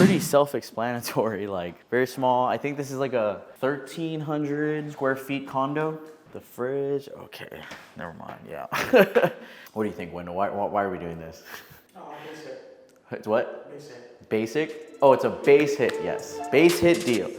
pretty self-explanatory, like very small. I think this is like a 1,300 square feet condo. The fridge, okay, never mind, yeah. What do you think, Wendell? Why are we doing this? Oh, basic. It's what? Basic. Basic? Oh, it's a base hit, yes. Base hit deal.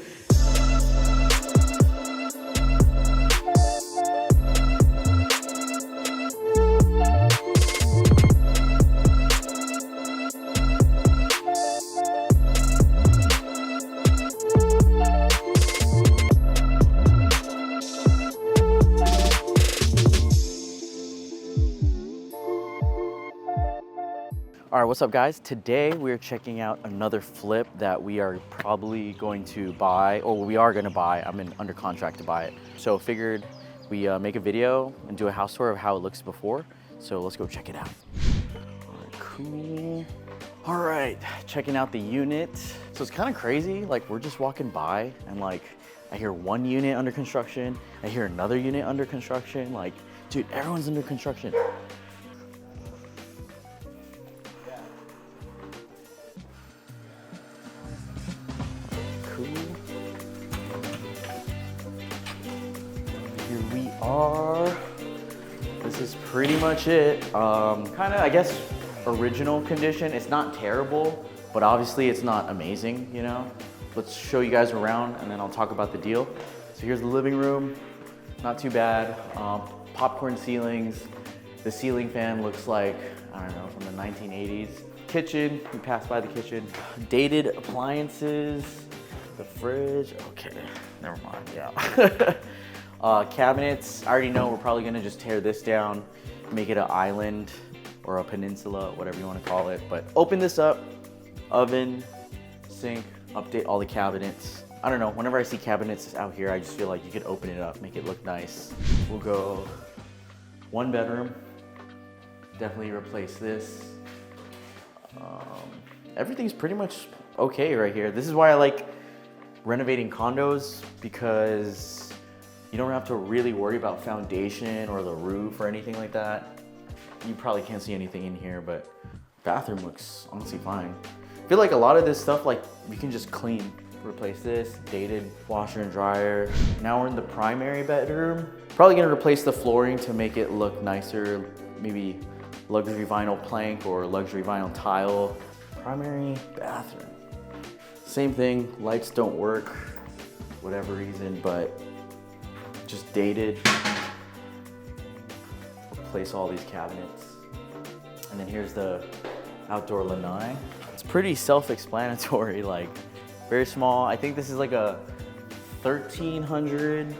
All right, what's up guys? Today we're checking out another flip that we are probably going to buy, or we are gonna buy. I'm under contract to buy it. So figured we make a video and do a house tour of how it looks before. So let's go check it out. All right, cool. All right, checking out the unit. So it's kind of crazy, like we're just walking by and like, I hear one unit under construction, I hear another unit under construction. Like, dude, everyone's under construction. Here we are. This is pretty much it. Kind of, I guess, original condition. It's not terrible, but obviously it's not amazing, you know? Let's show you guys around and then I'll talk about the deal. So here's the living room. Not too bad. Popcorn ceilings. The ceiling fan looks like, I don't know, from the 1980s. Kitchen, we passed by the kitchen. Dated appliances. The fridge, okay, never mind, yeah. Cabinets, I already know we're probably gonna just tear this down, make it an island or a peninsula, whatever you wanna call it. But open this up, oven, sink, update all the cabinets. I don't know, whenever I see cabinets out here, I just feel like you could open it up, make it look nice. We'll go 1 bedroom, definitely replace this. Everything's pretty much okay right here. This is why I like renovating condos, because you don't have to really worry about foundation or the roof or anything like that. You probably can't see anything in here, but bathroom looks honestly fine. I feel like a lot of this stuff, like you can just clean. Replace this, dated washer and dryer. Now we're in the primary bedroom. Probably gonna replace the flooring to make it look nicer. Maybe luxury vinyl plank or luxury vinyl tile. Primary bathroom. Same thing, lights don't work, whatever reason, but just dated. Replace all these cabinets. And then here's the outdoor lanai. It's pretty self-explanatory, like very small. I think this is like a 1,300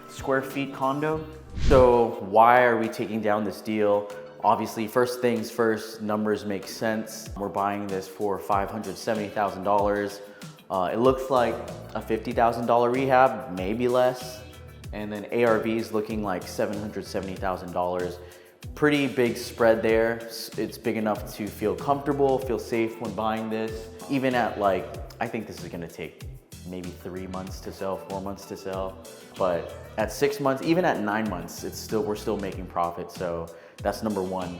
square feet condo. So why are we taking down this deal? Obviously, first things first, numbers make sense. We're buying this for $570,000. It looks like a $50,000 rehab, maybe less. And then ARV is looking like $770,000. Pretty big spread there. It's big enough to feel comfortable, feel safe when buying this. Even at like, I think this is gonna take maybe 3 months to sell, 4 months to sell. But at 6 months, even at 9 months, we're still making profit. So that's number one.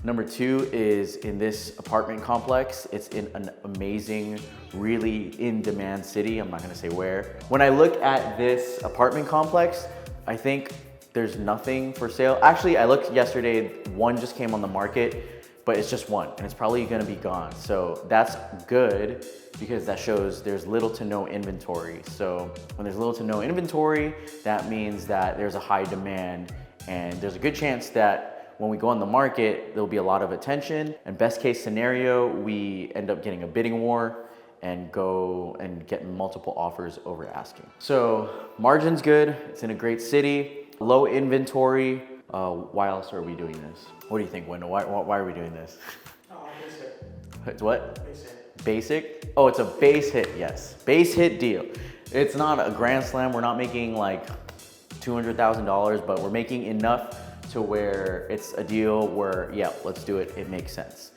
Number two is in this apartment complex. It's in an amazing, really in-demand city. I'm not gonna say where. When I look at this apartment complex, I think there's nothing for sale. Actually, I looked yesterday, one just came on the market, but it's just one, and it's probably gonna be gone. So that's good, because that shows there's little to no inventory. So when there's little to no inventory, that means that there's a high demand, and there's a good chance that when we go on the market, there'll be a lot of attention. And best case scenario, we end up getting a bidding war and go and get multiple offers over asking. So margin's good, it's in a great city, low inventory. Why else are we doing this? What do you think, Wendell? Why are we doing this? Oh, basic. It's what? Basic. Basic? Oh, it's a base hit, yes. Base hit deal. It's not a grand slam. We're not making like $200,000, but we're making enough to where it's a deal where, yeah, let's do it. It makes sense.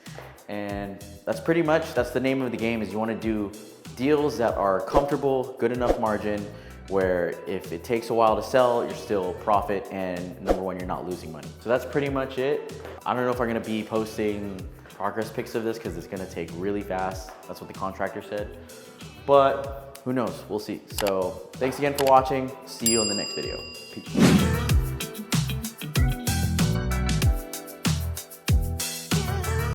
And that's pretty much, that's the name of the game, is you want to do deals that are comfortable, good enough margin, where if it takes a while to sell, you're still profit, and number one, you're not losing money. So that's pretty much it. I don't know if we're gonna be posting progress pics of this because it's gonna take really fast. That's what the contractor said. But who knows, we'll see. So thanks again for watching. See you in the next video. Peace.